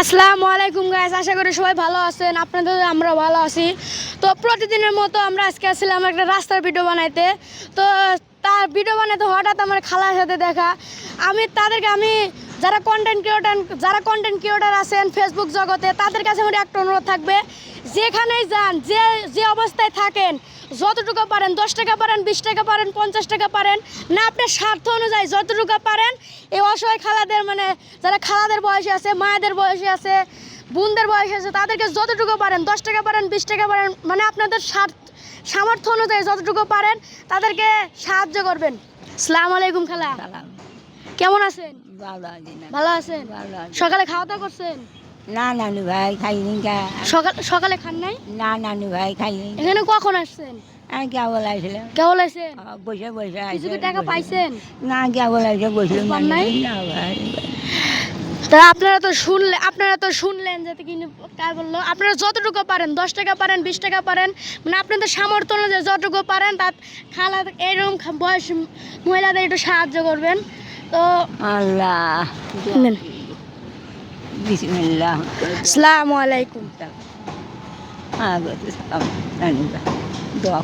আসসালামু আলাইকুম গাইস, আশা করি সবাই ভালো আছেন। আপনাদের আমরা ভালো আছি। তো প্রতিদিনের মতো আমরা আজকে আসছিলাম একটা রাস্তার ভিডিও বানাইতে। তো তার ভিডিও বানাইতে হঠাৎ আমার খালার সাথে দেখা। আমি যারা কন্টেন্ট ক্রিয়েটর আছেন ফেসবুক জগতে, তাদের কাছে আমার একটা অনুরোধ থাকবে, যেখানেই যান, যে অবস্থায় থাকেন, যতটুকু পারেন 10 টাকা পারেন, 20 টাকা পারেন, 50 টাকা পারেন, না আপনার স্বার্থ অনুযায়ী যতটুকু পারেন এই অসহায় খালাদের, মানে যারা খালাদের বয়সে আছে, মায়েদের বয়সে আছে, বোনদের বয়সে আছে, তাদেরকে যতটুকু পারেন 10 টাকা পারেন, 20 টাকা পারেন, মানে আপনাদের সামর্থ্য অনুযায়ী যতটুকু পারেন তাদেরকে সাহায্য করবেন। আসসালামু আলাইকুম খালা, কেমন আছেন? ভালো আছেন? সকালে খাওয়া দাওয়া করছেন? না নানু ভাই খাইনি। সকালে খান নাই? না নানু ভাই খাইনি। এখানে কখন আসছেন? আমি কেবল আইছিলাম। কেবল আছেন? বসে বসে কিছু কি টাকা পাইছেন? না কেবল আইসে বসলাম। পান নাই? না ভাই। তা আপনারা তো শুনলেন যে কার বললো, আপনারা যতটুকু পারেন 10 টাকা পারেন, 20 টাকা পারেন, মানে আপনাদের সামর্থ্য অনুযায়ী যতটুকু পারেন তার খালা এরকম বয়স মহিলাদের একটু সাহায্য করবেন। তো আল্লাহ বিসমিল্লাহ। আসসালামু আলাইকুম। নানু ভাই দোয়া